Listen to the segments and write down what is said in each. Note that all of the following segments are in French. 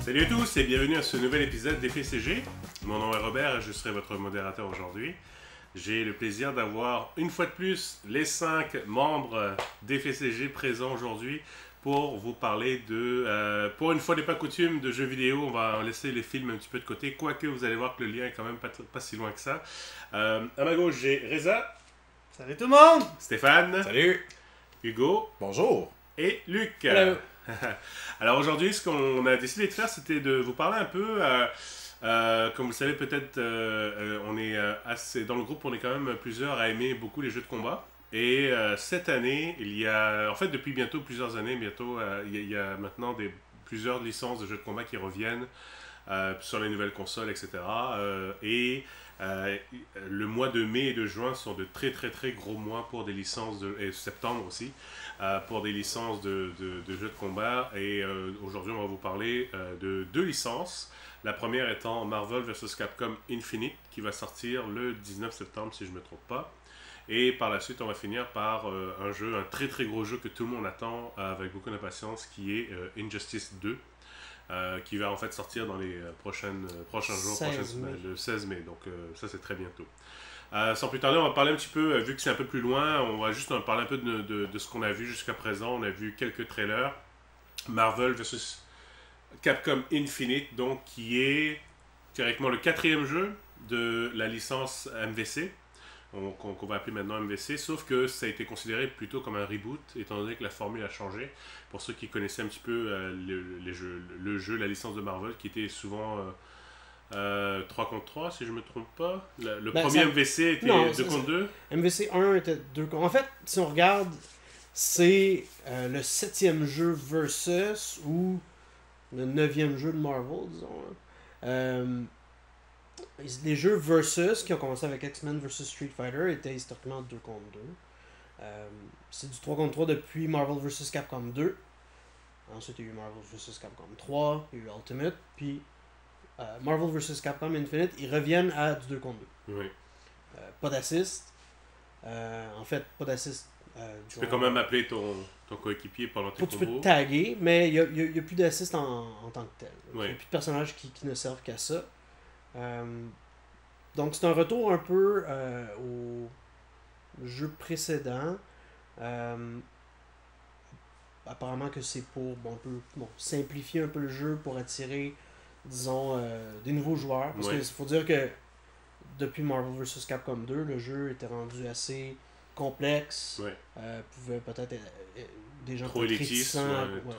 Salut à tous et bienvenue à ce nouvel épisode d'FCG. Mon nom est Robert et je serai votre modérateur aujourd'hui. J'ai le plaisir d'avoir une fois de plus les 5 membres d'FCG présents aujourd'hui pour vous parler de, pour une fois n'est pas coutume, de jeux vidéo. On va laisser les films un petit peu de côté, quoique vous allez voir que le lien est quand même pas si loin que ça. À ma gauche, j'ai Reza. Salut tout le monde! Stéphane. Salut! Hugo. Bonjour! Et Luc. Hello. Alors aujourd'hui, ce qu'on a décidé de faire, c'était de vous parler un peu. Comme vous le savez, peut-être, on est assez dans le groupe, on est quand même plusieurs à aimer beaucoup les jeux de combat. Et cette année, il y a, en fait, depuis bientôt plusieurs années, il y a maintenant plusieurs licences de jeux de combat qui reviennent sur les nouvelles consoles, etc. Le mois de mai et de juin sont de très très très gros mois pour des licences, et septembre aussi, pour des licences de jeux de combat. Et aujourd'hui, on va vous parler de 2 licences. La première étant Marvel vs Capcom Infinite, qui va sortir le 19 septembre, si je ne me trompe pas. Et par la suite, on va finir par un très très gros jeu que tout le monde attend avec beaucoup d'impatience, qui est Injustice 2. Qui va en fait sortir dans les prochains jours, prochaines semaines, le 16 mai. Donc ça, c'est très bientôt. Sans plus tarder, on va parler un petit peu, vu que c'est un peu plus loin, on va juste parler un peu de ce qu'on a vu jusqu'à présent. On a vu quelques trailers. Marvel vs Capcom Infinite, donc qui est théoriquement le 4e jeu de la licence MVC. Qu'on va appeler maintenant MVC, sauf que ça a été considéré plutôt comme un reboot, étant donné que la formule a changé. Pour ceux qui connaissaient un petit peu le jeu, la licence de Marvel, qui était souvent 3 contre 3, si je ne me trompe pas. Le premier MVC était 2 contre 2. MVC 1 était 2 contre... En fait, si on regarde, c'est le 7e jeu versus, ou le 9e jeu de Marvel, disons. Les jeux versus qui ont commencé avec X-Men vs Street Fighter étaient historiquement 2 contre 2. C'est du 3 contre 3 depuis Marvel vs Capcom 2. Ensuite, il y a eu Marvel vs Capcom 3, il y a eu Ultimate, puis Marvel vs Capcom Infinite, ils reviennent à du 2 contre 2. Oui. Pas d'assist. En fait, pas d'assist. Tu peux quand même appeler ton coéquipier pendant tes combos. Tu peux te taguer, mais il n'y a plus d'assist en tant que tel. Il n'y Oui. a plus de personnages qui ne servent qu'à ça. Donc c'est un retour un peu au jeu précédent. Apparemment que c'est pour simplifier un peu le jeu, pour attirer, disons, des nouveaux joueurs. Parce qu'il faut dire que depuis Marvel vs Capcom 2, le jeu était rendu assez complexe. Ouais. Pouvait peut-être des gens trop élitiste,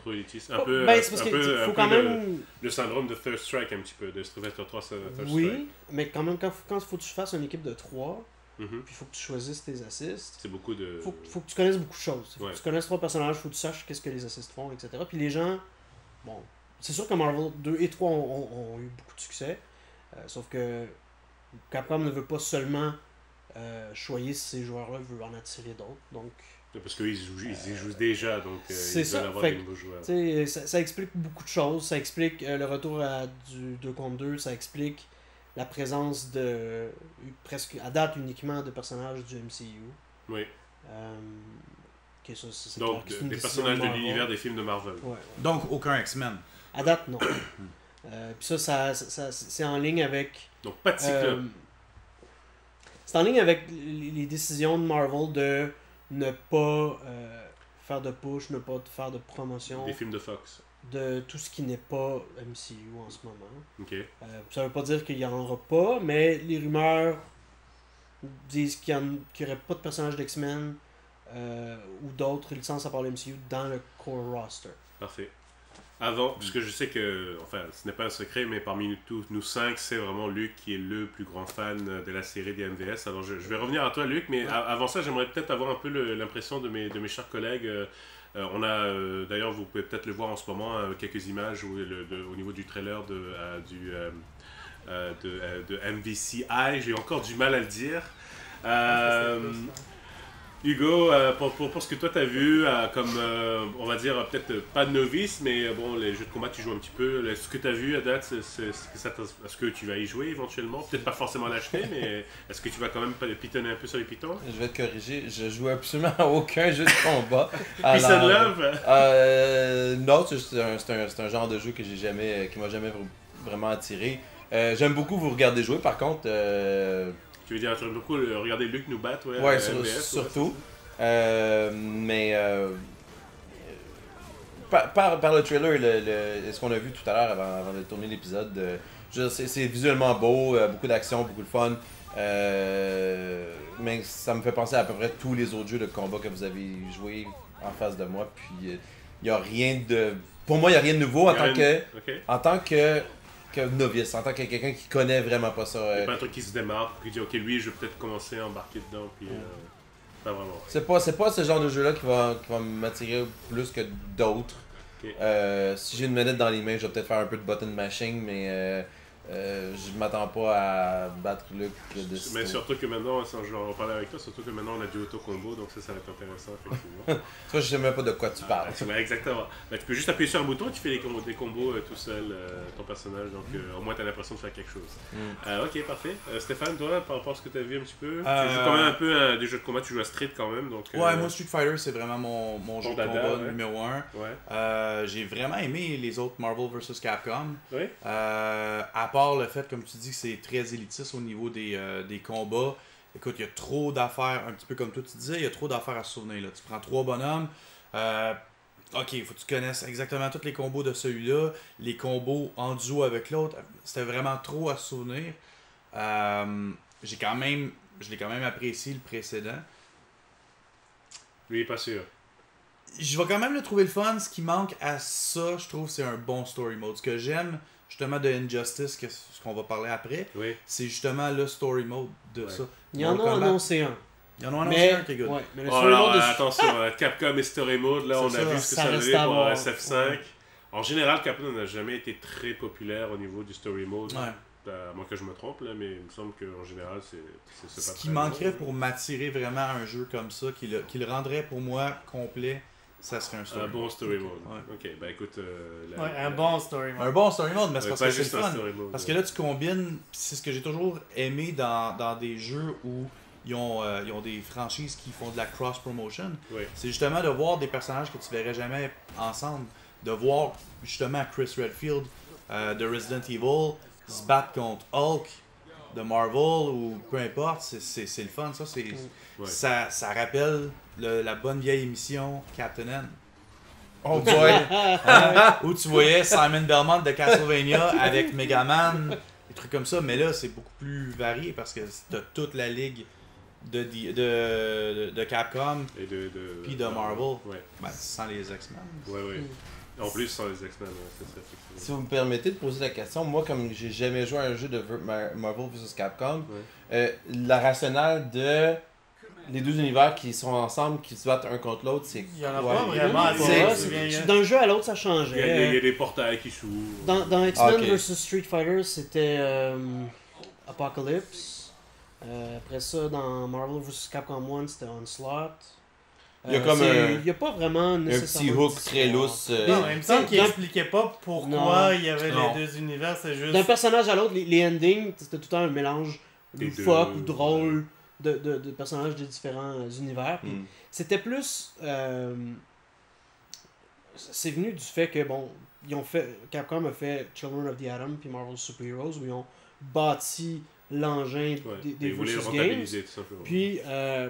trop élitiste. Un peu, c'est parce qu'il faut quand même... le syndrome de Third Strike, un petit peu, de Street Fighter 3 Third Strike. Oui, mais quand même, quand il faut que tu fasses une équipe de 3, puis il faut que tu choisisses tes assists. C'est beaucoup de... Faut que tu connaisses beaucoup de choses. Faut que tu connaisses 3 personnages, faut que tu saches qu'est-ce que les assists font, etc. Puis les gens... Bon, c'est sûr que Marvel 2 et 3 ont eu beaucoup de succès. Sauf que Capcom ne veut pas seulement choisir ces joueurs-là, veut en attirer d'autres. Donc... Parce qu'ils y jouent déjà, donc ils veulent avoir des nouveaux joueurs. Ça explique beaucoup de choses. Ça explique le retour à du 2 contre 2. Ça explique la présence de presque à date uniquement de personnages du MCU. Oui. Donc des personnages de l'univers des films de Marvel. Ouais. Donc aucun X-Men. À date, non. Puis ça c'est en ligne avec... Donc pas de cycle. C'est en ligne avec les décisions de Marvel de ne pas faire de push, ne pas faire de promotion. Des films de Fox. De tout ce qui n'est pas MCU en ce moment. Ok. Ça veut pas dire qu'il n'y en aura pas, mais les rumeurs disent qu'il n'y aurait pas de personnages d'X-Men ou d'autres licences à part le MCU dans le core roster. Parfait. Avant, parce que je sais que, enfin, ce n'est pas un secret, mais parmi nous 5, c'est vraiment Luc qui est le plus grand fan de la série des MVS. Alors je vais revenir à toi, Luc, mais avant ça, j'aimerais peut-être avoir un peu l'impression de mes chers collègues. On a, d'ailleurs, vous pouvez peut-être le voir en ce moment, quelques images au niveau du trailer de MVCI. J'ai encore du mal à le dire. Hugo, pour ce que toi t'as vu, comme on va dire peut-être pas de novice, mais bon, les jeux de combat tu joues un petit peu. Ce que t'as vu à date, est-ce que tu vas y jouer éventuellement? Peut-être pas forcément l'acheter, mais est-ce que tu vas quand même pitonner un peu sur les pitons? Je vais te corriger, je joue absolument à aucun jeu de combat. Peace and love? Non, c'est un genre de jeu que qui m'a jamais vraiment attiré. J'aime beaucoup vous regarder jouer, par contre. Tu veux dire, tu aimes beaucoup regarder Luc nous battre, Ouais, MVS, surtout. Mais par le trailer, ce qu'on a vu tout à l'heure avant de tourner l'épisode, c'est visuellement beau, beaucoup d'action, beaucoup de fun. Mais ça me fait penser à peu près tous les autres jeux de combat que vous avez joué en face de moi. Puis il y a rien de. Pour moi, il n'y a rien de nouveau en tant que novice, en tant que quelqu'un qui connaît vraiment pas ça. C'est pas un truc qui se démarque, qui dit ok, lui, je vais peut-être commencer à embarquer dedans, puis pas vraiment. C'est pas ce genre de jeu-là qui va m'attirer plus que d'autres. Okay. Si j'ai une manette dans les mains, je vais peut-être faire un peu de button mashing, mais je m'attends pas à battre Luc de ce Mais surtout que maintenant, je vais en parler avec toi, surtout que maintenant on a du auto-combo, donc ça va être intéressant, effectivement. Toi, je sais même pas de quoi tu parles. Exactement. Ben, tu peux juste appuyer sur un bouton et tu fais des combos tout seul, ton personnage, donc au moins tu as l'impression de faire quelque chose. Ok, parfait. Stéphane, toi, par rapport à ce que tu as vu un petit peu, tu joues quand même un peu des jeux de combat, tu joues à Street quand même. Donc, ouais, moi Street Fighter, c'est vraiment mon jeu de combat numéro 1. Ouais. J'ai vraiment aimé les autres Marvel vs Capcom. Oui. À part le fait, comme tu dis, que c'est très élitiste au niveau des combats. Écoute, il y a trop d'affaires, un petit peu comme toi tu disais, il y a trop d'affaires à se souvenir. Là. Tu prends 3 bonhommes, ok, il faut que tu connaisses exactement tous les combos de celui-là, les combos en duo avec l'autre. C'était vraiment trop à se souvenir. Je l'ai quand même apprécié le précédent. Lui, il est pas sûr. Je vais quand même le trouver le fun. Ce qui manque à ça, je trouve, c'est un bon story mode. Ce que j'aime justement de Injustice, ce qu'on va parler après, c'est justement le story mode de ça. Il y en a annoncé un. Il y en a annoncé un qui est good. Ouais, mais le story mode attention, Capcom et Story Mode, là, on a vu ce que ça donnait pour SF5. Ouais. En général, Capcom n'a jamais été très populaire au niveau du Story Mode. Ouais. À moins que je me trompe, là, mais il me semble qu'en général, c'est pas ce qui manquerait pour m'attirer vraiment à un jeu comme ça, qui le rendrait pour moi complet, ça serait un story mode. Un bon story mode. Ok, ben écoute. Un bon story mode. Un bon story mode, mais c'est parce que c'est le fun. Mode, parce que là, tu combines. C'est ce que j'ai toujours aimé dans des jeux où ils ont des franchises qui font de la cross-promotion. C'est justement de voir des personnages que tu verrais jamais ensemble. De voir justement Chris Redfield de Resident Evil se battre contre Hulk de Marvel ou peu importe, c'est le fun, ça. Ça rappelle la bonne vieille émission Captain N. Oh boy! Où tu voyais Simon Belmont de Castlevania avec Megaman, des trucs comme ça, mais là c'est beaucoup plus varié parce que t'as toute la ligue de Capcom et puis de Marvel, sans les X-Men. En plus, sans les X-Men, c'est ça. Si vous me permettez de poser la question, moi, comme j'ai jamais joué à un jeu de Marvel vs Capcom, la rationale de les deux univers qui sont ensemble, qui se battent un contre l'autre, c'est il y en a pas vraiment. D'un jeu à l'autre, ça changeait. Il y a des portails qui s'ouvrent. Dans X-Men vs Street Fighter, c'était Apocalypse. Après ça, dans Marvel vs Capcom 1, c'était Onslaught. Il y a comme il n'y a pas vraiment nécessairement un petit hook très lousse. Non, il me semble qu'il expliquait pas pourquoi il y avait les deux univers, c'est juste... D'un personnage à l'autre, les endings, c'était tout le temps un mélange loufoque ou drôle de personnages de différents univers. C'était plus... c'est venu du fait que, bon, Capcom a fait Children of the Atom puis Marvel Super Heroes où ils ont bâti l'engin des Versus Games. Puis,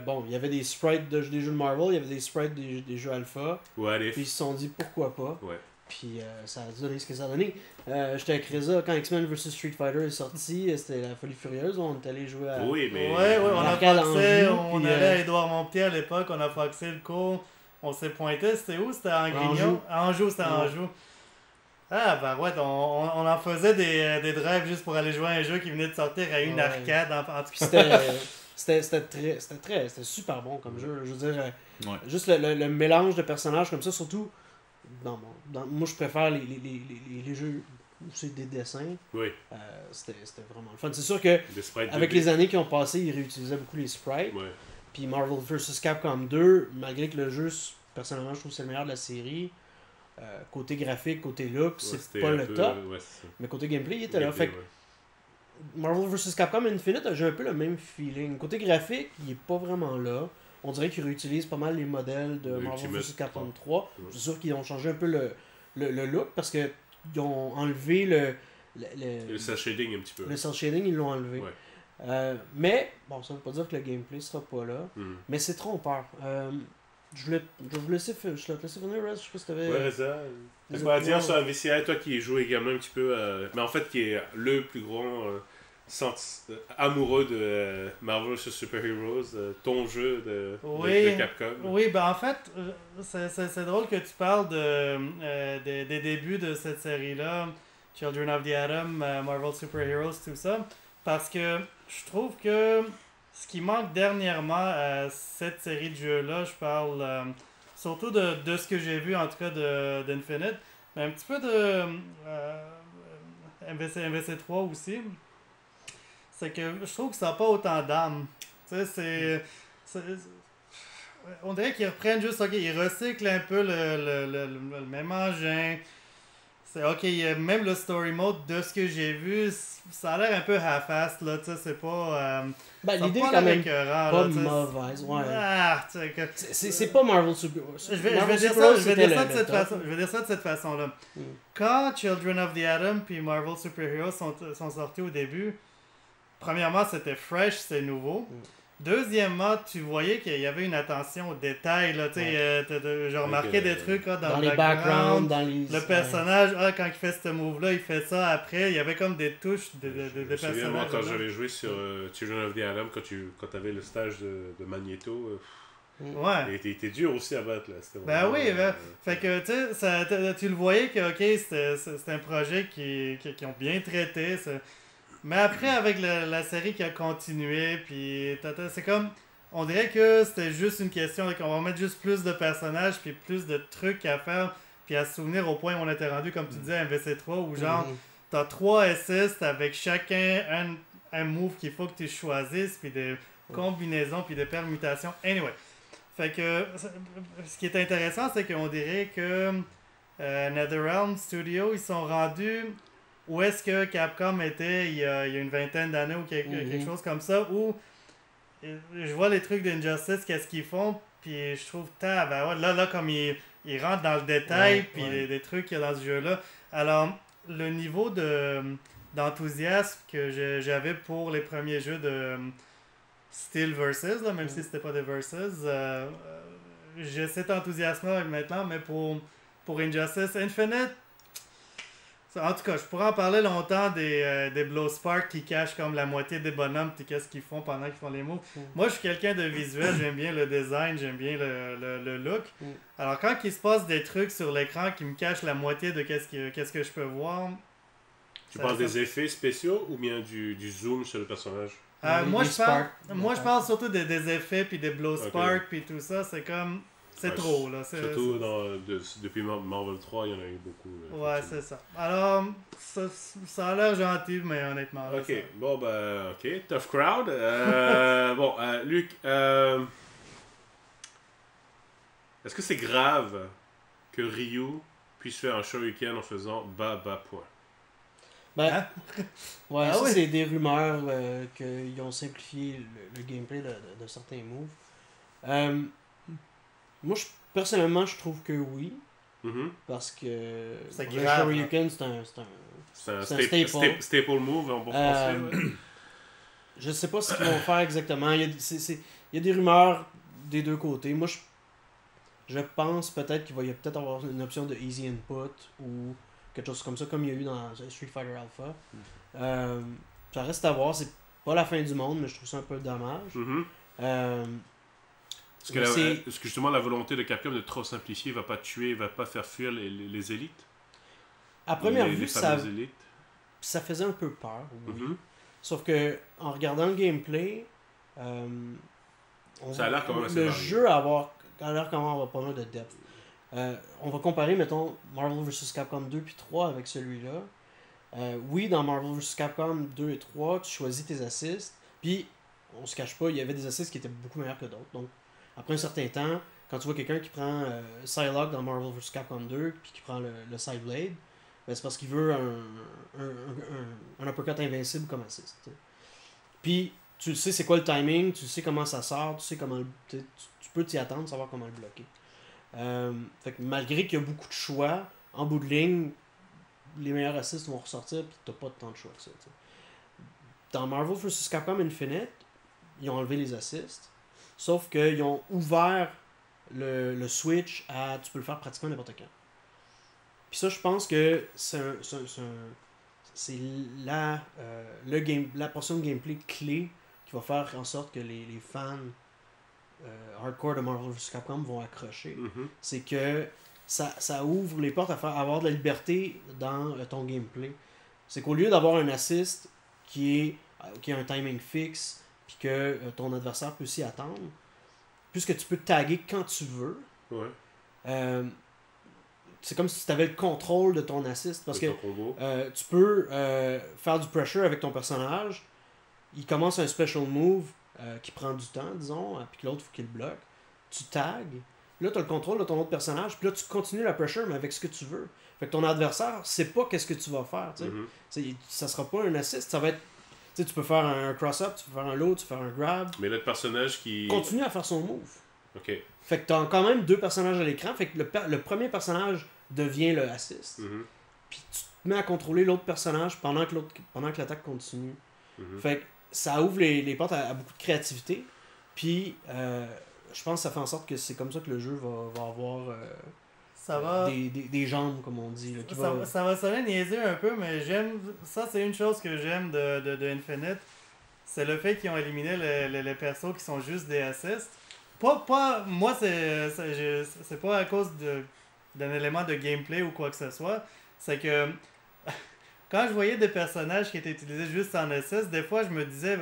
bon, il y avait des sprites des jeux de Marvel, il y avait des sprites des jeux Alpha. Puis ils se sont dit pourquoi pas. Puis ça a donné ce que ça a donné. J'étais avec Reza quand X-Men vs Street Fighter est sorti, c'était la folie furieuse. On est allé jouer à. Oui, mais. On a faxé, on allait à Édouard Montpied à l'époque, on a faxé le cours. On s'est pointé, c'était où? C'était en Grignon? Anjou, c'était en Anjou. Ah, ben ouais, on en faisait des drives juste pour aller jouer à un jeu qui venait de sortir à une arcade. En tout cas, c'était super bon comme jeu. Je veux dire, juste le mélange de personnages comme ça, surtout. Moi, je préfère les jeux où c'est des dessins. C'était vraiment le fun. C'est sûr que avec les années qui ont passé, ils réutilisaient beaucoup les sprites. Puis Marvel vs Capcom 2, malgré que le jeu, personnellement, je trouve que c'est le meilleur de la série. Côté graphique, côté look, c'est pas le top. Mais côté gameplay, il était là. Fait que Marvel vs Capcom Infinite, j'ai un peu le même feeling. Côté graphique, il est pas vraiment là. On dirait qu'ils réutilisent pas mal les modèles de Marvel vs Capcom 3. C'est sûr qu'ils ont changé un peu le look parce que ils ont enlevé le cel shading un petit peu. Le cel shading, ils l'ont enlevé. Ouais. Mais, bon, ça veut pas dire que le gameplay sera pas là. Mais c'est trompeur. Je voulais te laisser finir, Rez, je sais pas si t'avais... Ouais, Reza. T'as quoi à dire sur MVCI, toi qui joues également un petit peu, mais en fait qui est le plus grand amoureux de Marvel vs Super Heroes, ton jeu de Capcom. Oui, ben en fait, c'est drôle que tu parles des débuts de cette série-là, Children of the Atom, Marvel Super Heroes, tout ça, parce que je trouve que ce qui manque dernièrement à cette série de jeux-là, je parle surtout de ce que j'ai vu en tout cas d'Infinite, mais un petit peu de MVC3 aussi, c'est que je trouve que ça n'a pas autant d'âme. Tu sais, on dirait qu'ils reprennent juste, ok, ils recyclent un peu le même engin. C'est ok, même le story mode, de ce que j'ai vu, ça a l'air un peu half-assed, là, tu sais, c'est pas... l'idée est quand même pas mauvaise, ouais. C'est pas Marvel Super Heroes. Je vais dire ça de cette façon-là. Quand Children of the Atom puis Marvel Super Heroes sont sortis au début, premièrement, c'était fresh, c'est nouveau. Deuxièmement, tu voyais qu'il y avait une attention aux détails, là, tu sais, j'ai remarqué des trucs là, dans les backgrounds, dans les... Le personnage, quand il fait ce move-là, il fait ça après, il y avait comme des touches de personnages. Moi, quand j'avais joué sur Children of the Atom, quand tu avais le stage de Magneto, ouais. il était dur aussi à battre, là. Ben oui, fait que, tu sais, tu le voyais que, ok, c'était un projet qui ont bien traité, mais après, avec la série qui a continué, puis c'est comme... On dirait que c'était juste une question qu'on va mettre juste plus de personnages, puis plus de trucs à faire, puis à se souvenir au point où on était rendu, comme tu disais, à MVC3, où genre, t'as 3 assists avec chacun un move qu'il faut que tu choisisses, puis des combinaisons, puis des permutations. Anyway. Fait que, ce qui est intéressant, c'est qu'on dirait que NetherRealm Studio, ils sont rendus... Où est-ce que Capcom était il y a une vingtaine d'années ou quelque chose comme ça, où je vois les trucs d'Injustice, qu'est-ce qu'ils font, puis je trouve, là comme ils rentrent dans le détail, puis des trucs qu'il y a dans ce jeu-là. Alors, le niveau d'enthousiasme que j'avais pour les premiers jeux de Steel Versus, là, même si c'était pas des Versus, j'ai cet enthousiasme-là maintenant, mais pour Injustice Infinite, en tout cas, je pourrais en parler longtemps des Blowspark qui cachent comme la moitié des bonhommes et qu'est-ce qu'ils font pendant qu'ils font les moves. Moi, je suis quelqu'un de visuel, j'aime bien le design, j'aime bien le look. Alors, quand il se passe des trucs sur l'écran qui me cachent la moitié de qu'est-ce que je peux voir... Tu parles des effets spéciaux ou bien du zoom sur le personnage? Moi, je parle surtout des effets puis des Blowspark puis tout ça. C'est comme... C'est trop, là. Surtout depuis Marvel 3, il y en a eu beaucoup. Ouais, c'est ça. Alors, ça a l'air gentil, mais honnêtement... Ok, bon, ben, ok. Tough crowd. Bon, Luc, est-ce que c'est grave que Ryu puisse faire un shuriken en faisant bas point? Ben, ouais, ça, c'est des rumeurs qu'ils ont simplifié le gameplay de certains moves. Moi, personnellement, je trouve que oui. Parce que le Shoryuken, c'est un staple move en bon français. Je sais pas ce qu'ils vont faire exactement. Il y a des rumeurs des deux côtés. Moi, je pense peut-être qu'il va y peut-être avoir une option de easy input ou quelque chose comme ça, comme il y a eu dans Street Fighter Alpha. Ça reste à voir. C'est pas la fin du monde, mais je trouve ça un peu dommage. Est-ce que justement la volonté de Capcom de trop simplifier va pas tuer, va pas faire fuir les élites? À première vue, ça faisait un peu peur. Oui. Sauf que en regardant le gameplay, ça a l'air quand même assez le varié. jeu a l'air quand même avoir pas mal de depth. On va comparer, mettons, Marvel vs Capcom 2 puis 3 avec celui-là. Oui, dans Marvel vs Capcom 2 et 3, tu choisis tes assists, puis on se cache pas, il y avait des assists qui étaient beaucoup meilleurs que d'autres. Donc, après un certain temps, quand tu vois quelqu'un qui prend Psylocke dans Marvel vs Capcom 2 puis qui prend le Side Blade, ben c'est parce qu'il veut un uppercut invincible comme assist. T'sais. Puis, tu sais c'est quoi le timing, tu sais comment ça sort, tu sais comment tu peux t'y attendre, savoir comment le bloquer. Fait que malgré qu'il y a beaucoup de choix, en bout de ligne, les meilleurs assists vont ressortir puis t'as pas tant de choix que ça. T'sais. Dans Marvel vs Capcom Infinite, ils ont enlevé les assists, sauf qu'ils ont ouvert le switch à tu peux le faire pratiquement n'importe quand. Puis ça, je pense que c'est la portion de gameplay clé qui va faire en sorte que les fans hardcore de Marvel vs Capcom vont accrocher. Mm-hmm. C'est que ça ouvre les portes à avoir de la liberté dans ton gameplay. C'est qu'au lieu d'avoir un assist qui a un timing fixe puis que ton adversaire peut s'y attendre, puisque tu peux taguer quand tu veux, c'est comme si tu avais le contrôle de ton assist. Parce que tu peux faire du pressure avec ton personnage. Il commence un special move qui prend du temps, disons, puis que l'autre, il faut qu'il le bloque. Tu tags. Là, tu as le contrôle de ton autre personnage. Puis là, tu continues la pressure, mais avec ce que tu veux. Fait que ton adversaire sait pas qu'est-ce que tu vas faire. Ça sera pas un assist. Ça va être... tu peux faire un cross-up, tu peux faire un load, tu peux faire un grab. Mais l'autre personnage qui... continue à faire son move. Ok. Fait que t'as quand même deux personnages à l'écran. Fait que le premier personnage devient le assist. Mm-hmm. Puis tu te mets à contrôler l'autre personnage pendant que l'attaque continue. Mm-hmm. Fait que ça ouvre les portes à beaucoup de créativité. Puis je pense que ça fait en sorte que c'est comme ça que le jeu va avoir des jambes, comme on dit. Là, ça va sonner niaiseux un peu, mais ça c'est une chose que j'aime de Infinite. C'est le fait qu'ils ont éliminé les persos qui sont juste des assists. Moi, c'est pas à cause d'un élément de gameplay ou quoi que ce soit. C'est que quand je voyais des personnages qui étaient utilisés juste en assist, des fois je me disais,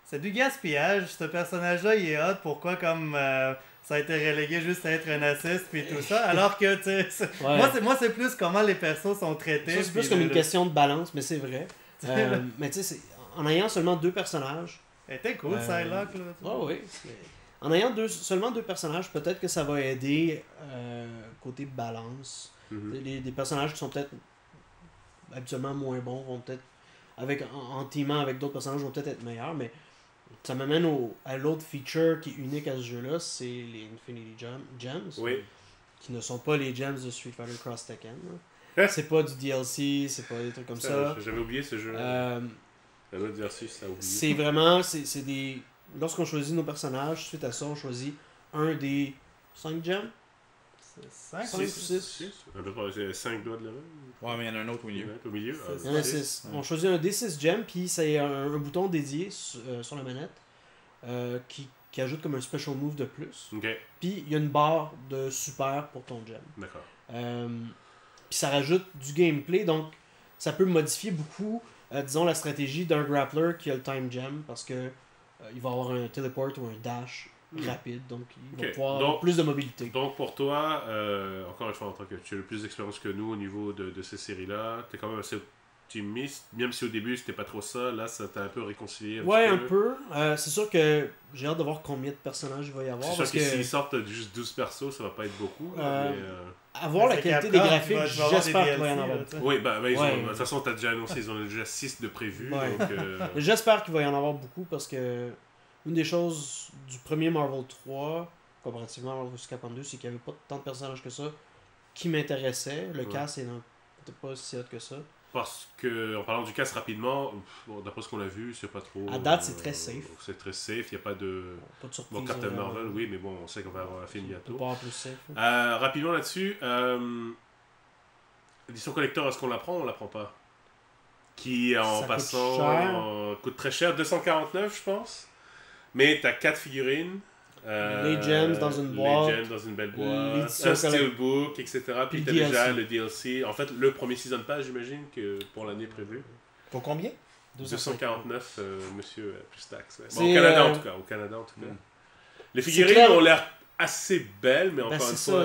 c'est du gaspillage. Ce personnage-là, il est hot. Pourquoi comme ça a été relégué juste à être un assist puis tout ça? Alors que, tu sais, moi, c'est plus comment les persos sont traités. Ça, c'est plus comme une question de balance, mais c'est vrai. Mais tu sais, en ayant seulement deux personnages... C'était cool, Psylocke, là. Oui. En ayant seulement deux personnages, peut-être que ça va aider côté balance. Mm-hmm. Des personnages qui sont peut-être habituellement moins bons vont peut-être, en teamant avec d'autres personnages, vont peut-être être meilleurs, mais ça m'amène à l'autre feature qui est unique à ce jeu-là, c'est les Infinity Gems. Oui. Qui ne sont pas les gems de Street Fighter Cross Tekken. C'est pas du DLC, c'est pas des trucs comme ça. J'avais oublié ce jeu-là. Un autre DLC, ça a oublié. C'est vraiment, c'est des... Lorsqu'on choisit nos personnages, suite à ça, on choisit un des 5 gems. 5 ou 6. C'est 5 doigts de la main. Ouais, mais il y en a un autre au milieu. Au milieu. Il y en a 6. On choisit un des 6 gems, puis c'est un bouton dédié sur la manette qui ajoute comme un special move de plus. Okay. Puis il y a une barre de super pour ton gem. D'accord. Puis ça rajoute du gameplay, donc ça peut modifier beaucoup, disons, la stratégie d'un grappler qui a le time gem, parce que il va avoir un teleport ou un dash rapide, donc il va pouvoir avoir plus de mobilité. Donc pour toi, encore une fois, en tant que tu as le plus d'expérience que nous au niveau de ces séries-là, tu es quand même assez optimiste, même si au début c'était pas trop ça, là ça t'a un peu réconcilié. Un peu. C'est sûr que j'ai hâte de voir combien de personnages il va y avoir. C'est sûr que s'ils sortent juste 12 persos, ça va pas être beaucoup. Avoir la qualité des graphiques, j'espère qu'il va y en avoir. Oui, de toute façon, tu as déjà annoncé, ils ont déjà 6 de prévus. Donc, j'espère qu'il va y en avoir beaucoup parce que une des choses du premier Marvel 3, comparativement à Marvel vs Capcom 2, c'est qu'il n'y avait pas tant de personnages que ça qui m'intéressaient. Le cast n'était pas si hot que ça. Parce que, en parlant du cast rapidement, d'après ce qu'on a vu, c'est pas trop. À date, c'est très safe. C'est très safe, il n'y a pas de. Pas de surprise. Bon, Captain Marvel, oui, mais bon, on sait qu'on va avoir un film bientôt. Pas plus safe. Rapidement là-dessus, l'édition collector, est-ce qu'on la prend ou on la prend pas? Qui, en passant, coûte très cher, 249, je pense. Mais t'as 4 figurines. Les gems dans une boîte. Les gems dans une belle boîte. Un steelbook, etc. Puis t'as déjà le DLC. En fait, le premier season pass, j'imagine, que pour l'année prévue. Pour combien? 249, monsieur, plus taxe. Ouais. Bon, au Canada, en tout cas. Les figurines ont l'air assez belles, mais encore une fois...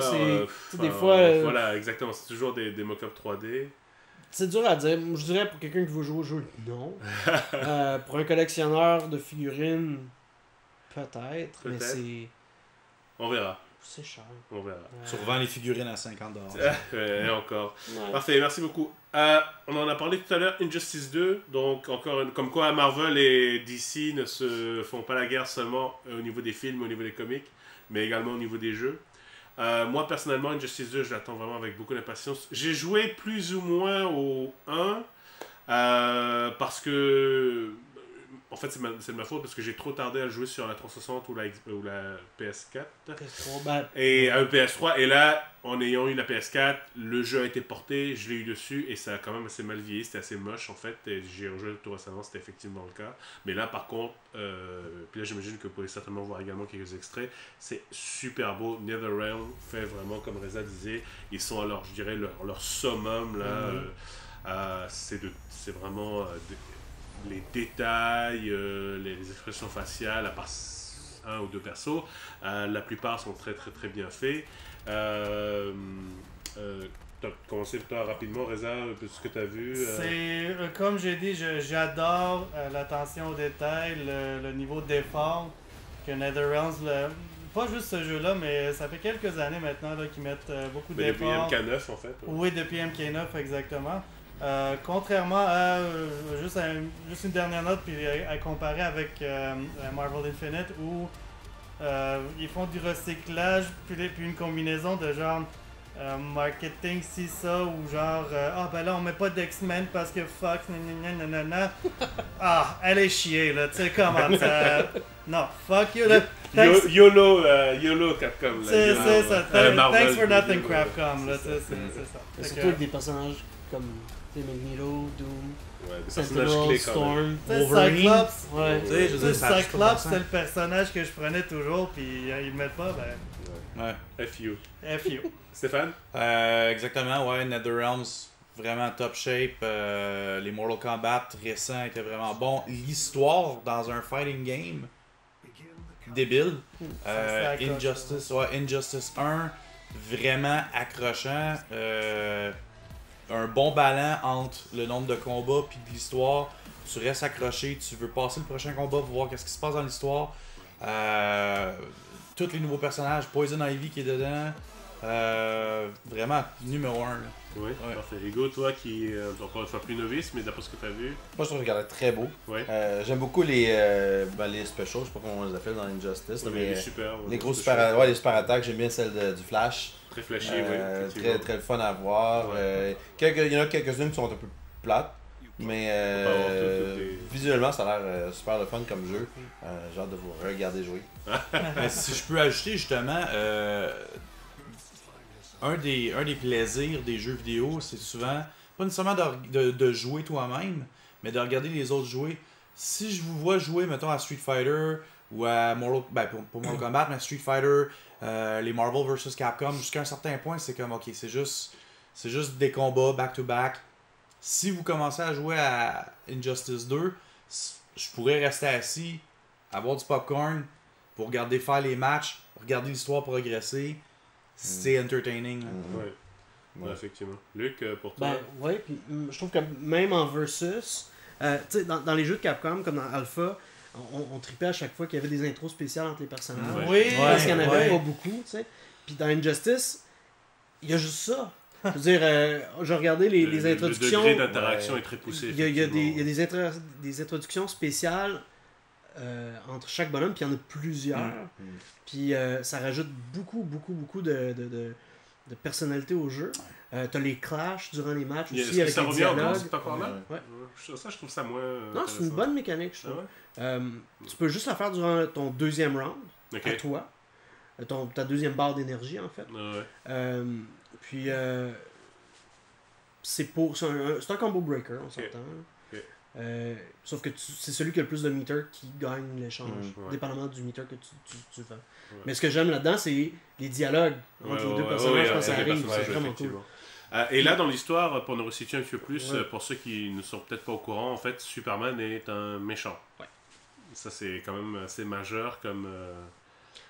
des fois... Voilà, exactement. C'est toujours des mock-ups 3D. C'est dur à dire. Je dirais pour quelqu'un qui veut jouer au jeu, non. Pour un collectionneur de figurines, peut-être. Mais c'est... On verra. C'est cher. On verra. Tu revends les figurines à 50$. Et encore. Ouais. Parfait, merci beaucoup. On en a parlé tout à l'heure, Injustice 2. Donc, comme quoi Marvel et DC ne se font pas la guerre seulement au niveau des films, au niveau des comics, mais également au niveau des jeux. Moi, personnellement, Injustice 2, je l'attends vraiment avec beaucoup d'impatience. J'ai joué plus ou moins au 1 parce que... En fait, c'est de ma faute parce que j'ai trop tardé à le jouer sur la 360 ou la PS4. Et un PS3. Et là, en ayant eu la PS4, le jeu a été porté, je l'ai eu dessus et ça a quand même assez mal vieilli. C'était assez moche en fait. Et j'ai rejoué tout récemment, c'était effectivement le cas. Mais là, par contre, puis là, j'imagine que vous pouvez certainement voir également quelques extraits. C'est super beau. NetherRealm fait vraiment, comme Reza disait, ils sont à leur, je dirais, leur summum là. C'est vraiment. Les détails, les expressions faciales, à part un ou deux persos, la plupart sont très très très bien faits. Tu as commencé toi rapidement, Reza, ce que tu as vu. C'est comme j'ai dit, j'adore l'attention aux détails, le niveau d'effort que NetherRealm, pas juste ce jeu-là, mais ça fait quelques années maintenant qu'ils mettent beaucoup d'efforts. Depuis MK9 en fait. Oui, depuis MK9 exactement. Contrairement à juste une dernière note, puis à comparer avec Marvel Infinite où ils font du recyclage, puis une combinaison de genre marketing, si ça, ou genre ben là on met pas d'X-Men parce que Fox, nanana. Allez chier là, tu sais comment ça. Non, fuck you là. YOLO Capcom. C'est ça. Thanks for nothing, Capcom là, c'est ça. Surtout avec des personnages comme Magneto, Doom, Sentinel, Storm, Wolverine. Cyclops, Cyclops, c'est le personnage que je prenais toujours, puis ils le mettent pas, Ouais. FU. Stéphane? Exactement, ouais. NetherRealms, vraiment top shape. Les Mortal Kombat récents étaient vraiment bons. L'histoire dans un fighting game, débile. Injustice 1, vraiment accrochant. Un bon ballon entre le nombre de combats puis de l'histoire. Tu restes accroché, tu veux passer le prochain combat pour voir qu'est-ce qui se passe dans l'histoire. Tous les nouveaux personnages, Poison Ivy qui est dedans. Vraiment numéro 1. Oui, parfait. Hugo, toi qui es encore une fois plus novice, mais d'après ce que tu as vu. Moi, je trouve qu'il très beau. Ouais. J'aime beaucoup les specials, je sais pas comment on les appelle dans Injustice. Mais les gros super attaques, j'aime bien celle du Flash. Très flashy, très, très fun à voir. Il y en a quelques-unes qui sont un peu plates, mais visuellement, ça a l'air super le fun comme jeu. J'ai hâte de vous regarder jouer. Si je peux ajouter justement, un des plaisirs des jeux vidéo, c'est souvent, pas nécessairement de jouer toi-même, mais de regarder les autres jouer. Si je vous vois jouer, mettons, à Street Fighter ou à Mortal Kombat, mais Street Fighter, les Marvel vs Capcom, jusqu'à un certain point, c'est comme, ok, c'est juste des combats back-to-back. Si vous commencez à jouer à Injustice 2, je pourrais rester assis, avoir du popcorn, pour regarder faire les matchs, regarder l'histoire progresser. C'est entertaining. Ouais, effectivement. Luc, pour toi? Puis je trouve que même en versus, tu sais, dans les jeux de Capcom, comme dans Alpha, on tripait à chaque fois qu'il y avait des intros spéciales entre les personnages. Parce qu'il n'y en avait pas beaucoup, tu sais. Puis dans Injustice, il y a juste ça. Je veux dire, j'ai regardé les introductions. Le degré d'interaction est très poussé. Il y a des introductions spéciales entre chaque bonhomme, puis il y en a plusieurs. Puis ça rajoute beaucoup de personnalité au jeu. T'as les clashs durant les matchs aussi avec les dialogues. C'est encore là? Ouais. Ça, je trouve ça moins. Non, c'est une bonne mécanique, je trouve. Tu peux juste la faire durant ton deuxième round, à toi. Ta deuxième barre d'énergie, en fait. Puis, c'est un combo breaker, on s'entend. Sauf que c'est celui qui a le plus de meter qui gagne l'échange, dépendamment du meter que tu vends. Mais ce que j'aime là-dedans, c'est les dialogues entre les deux personnages quand ça arrive. C'est vraiment cool. Et là, dans l'histoire, pour nous resituer un petit peu plus, pour ceux qui ne sont peut-être pas au courant, en fait, Superman est un méchant. Ça, c'est quand même assez majeur comme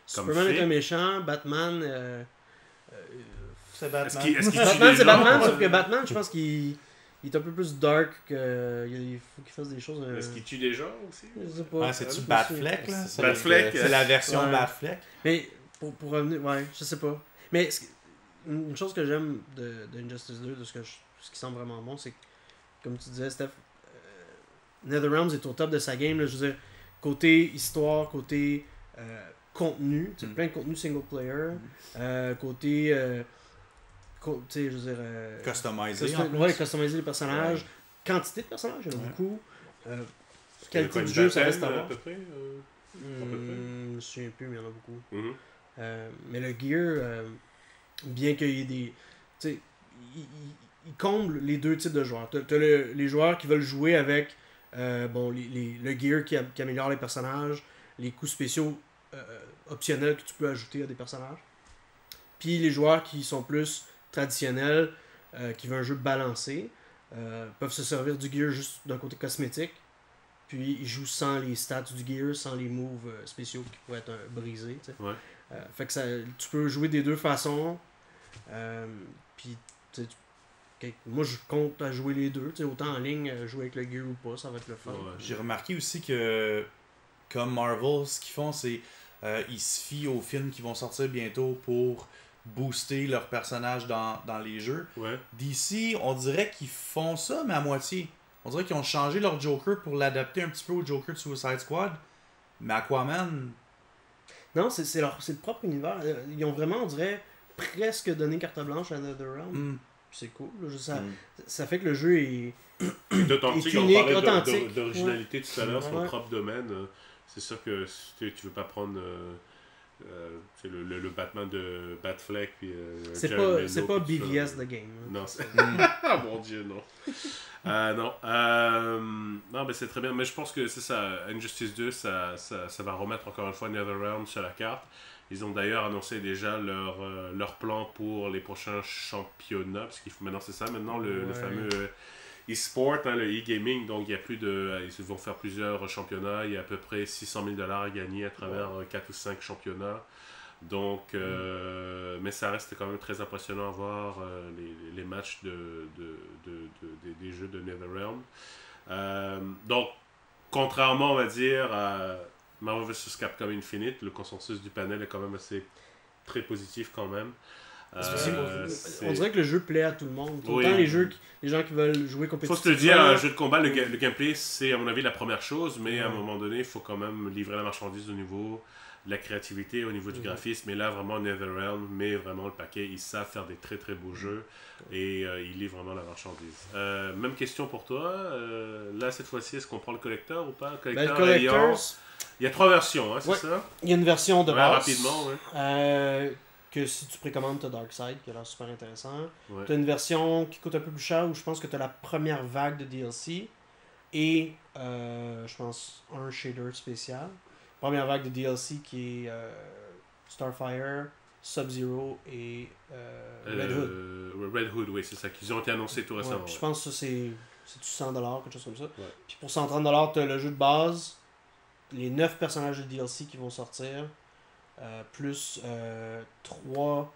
Superman est un méchant, Batman... c'est Batman. Batman, c'est Batman, sauf que Batman, je pense qu'il il est un peu plus dark, il faut qu'il fasse des choses... Est-ce qu'il tue des gens aussi? Je sais pas. Ouais, c'est-tu Batfleck, là? Batfleck. C'est la version Ouais. Batfleck. Mais, pour revenir... Ouais, je sais pas. Mais, une chose que j'aime de Injustice 2, de ce qui semble vraiment bon, c'est que, comme tu disais, Steph, NetherRealms est au top de sa game, là, je veux dire, côté histoire, côté contenu, tu sais, plein de contenu single player, côté... tu sais, je veux dire... Customisé, customiser les personnages, quantité de personnages, il y en a beaucoup. Qualité Une du jeu, ça vingtaine, reste à voir. à peu près. Je me souviens plus, mais il y en a beaucoup. Mhm. Mais le gear, bien qu'il y ait des... Tu sais, il comble les deux types de joueurs. T'as les joueurs qui veulent jouer avec le gear qui améliore les personnages, les coups spéciaux optionnels que tu peux ajouter à des personnages. Puis les joueurs qui sont plus traditionnels, qui veulent un jeu balancé, peuvent se servir du gear juste d'un côté cosmétique. Puis ils jouent sans les stats du gear, sans les moves spéciaux qui pourraient être brisés. Tu sais. Ouais. Fait que tu peux jouer des deux façons. Puis moi je compte à jouer les deux. Tu sais, autant en ligne, jouer avec le gear ou pas, ça va être le fun. Ouais. J'ai remarqué aussi que, comme Marvel, ce qu'ils font, c'est ils se fient aux films qui vont sortir bientôt pour booster leurs personnages dans les jeux. Ouais. DC, on dirait qu'ils font ça, mais à moitié. On dirait qu'ils ont changé leur Joker pour l'adapter un petit peu au Joker de Suicide Squad. Mais Aquaman... Non, c'est le propre univers. Ils ont vraiment, on dirait, presque donné carte blanche à NetherRealm. C'est cool. Là, ça fait que le jeu est D'authentique, est on unique, parlait authentique. d'originalité tout à l'heure, son Ouais. propre domaine. C'est sûr que tu veux pas prendre le Batman de Batfleck puis c'est Jared pas, c'est Leto, pas puis tout ça. BVS the game. Hein. Non, c'est... Ah mon dieu, non. Non, mais c'est très bien. Mais je pense que c'est ça. Injustice 2, ça va remettre encore une fois NetherRealm sur la carte. Ils ont d'ailleurs annoncé déjà leur plan pour les prochains championnats. Parce qu'il faut maintenant, c'est ça, maintenant, le fameux e-sport, le e-gaming. Donc, il y a ils vont faire plusieurs championnats. Il y a à peu près 600 000 $ à gagner à travers 4 ou 5 championnats. Donc, mais ça reste quand même très impressionnant à voir les matchs des jeux de NetherRealm. Donc, contrairement, on va dire, à Marvel vs Capcom Infinite, le consensus du panel est quand même assez très positif quand même. On dirait que le jeu plaît à tout le monde. Oui. Autant les gens qui veulent jouer compétitivement. Faut se le dire, un jeu de combat, le gameplay, c'est à mon avis la première chose, mais à un moment donné, il faut quand même livrer la marchandise au niveau de la créativité, au niveau du graphisme. Mais là, vraiment, NetherRealm met vraiment le paquet. Ils savent faire des très très beaux jeux et ils livrent vraiment la marchandise. Même question pour toi. Là, cette fois-ci, est-ce qu'on prend le collector ou pas? Le collector, il y a 3 versions, hein, c'est ouais. ça? Il y a une version de base. Rapidement, ouais. Que si tu précommandes, t'as Darkseid, qui a l'air super intéressant. Ouais. T'as une version qui coûte un peu plus cher, où je pense que t'as la première vague de DLC. Et, je pense, un shader spécial. Première vague de DLC qui est Starfire, Sub-Zero et Red Hood. Red Hood, oui, c'est ça, qu'ils ont été annoncés tout récemment. Ouais, je pense que ça, c'est 100$, quelque chose comme ça. Ouais. Puis pour 130$, t'as le jeu de base, les 9 personnages de DLC qui vont sortir, plus 3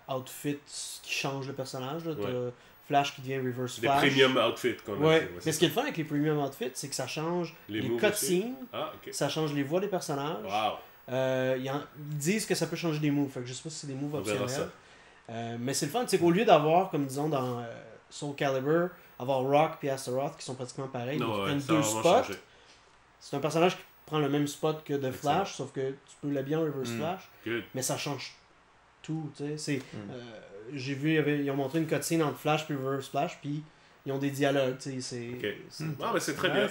outfits qui changent le personnage. Là. T'as Flash qui devient Reverse Flash. Des premium outfits qu'on a. Ouais. Mais ce qui est le fun avec les premium outfits, c'est que ça change les cutscenes, ça change les voix des personnages. Wow. Ils disent que ça peut changer des moves, fait que je sais pas si c'est des moves optionnels. Mais c'est le fun, c'est qu'au lieu d'avoir, comme disons dans Soul Calibur, avoir Rock et Astaroth qui sont pratiquement pareils, ils prennent 2 spots. C'est un personnage qui prend le même spot que de Flash, sauf que tu peux l'habiller en Reverse Flash, mais ça change tout, tu sais. J'ai vu, ils ont montré une cutscene entre Flash et Reverse Flash, puis ils ont des dialogues, tu sais. C'est très bien.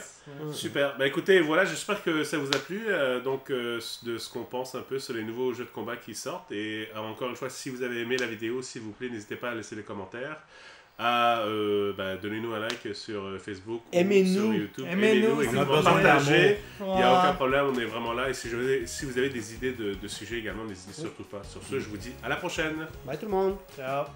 Super. Bah écoutez, voilà, j'espère que ça vous a plu, de ce qu'on pense un peu sur les nouveaux jeux de combat qui sortent. Et encore une fois, si vous avez aimé la vidéo, s'il vous plaît, n'hésitez pas à laisser des commentaires. Donnez-nous un like sur Facebook ou sur YouTube. Aimez-nous, partagez. Il n'y a aucun problème, on est vraiment là. Et si vous avez des idées de sujets également, n'hésitez surtout pas. Sur ce, je vous dis à la prochaine. Bye tout le monde. Ciao.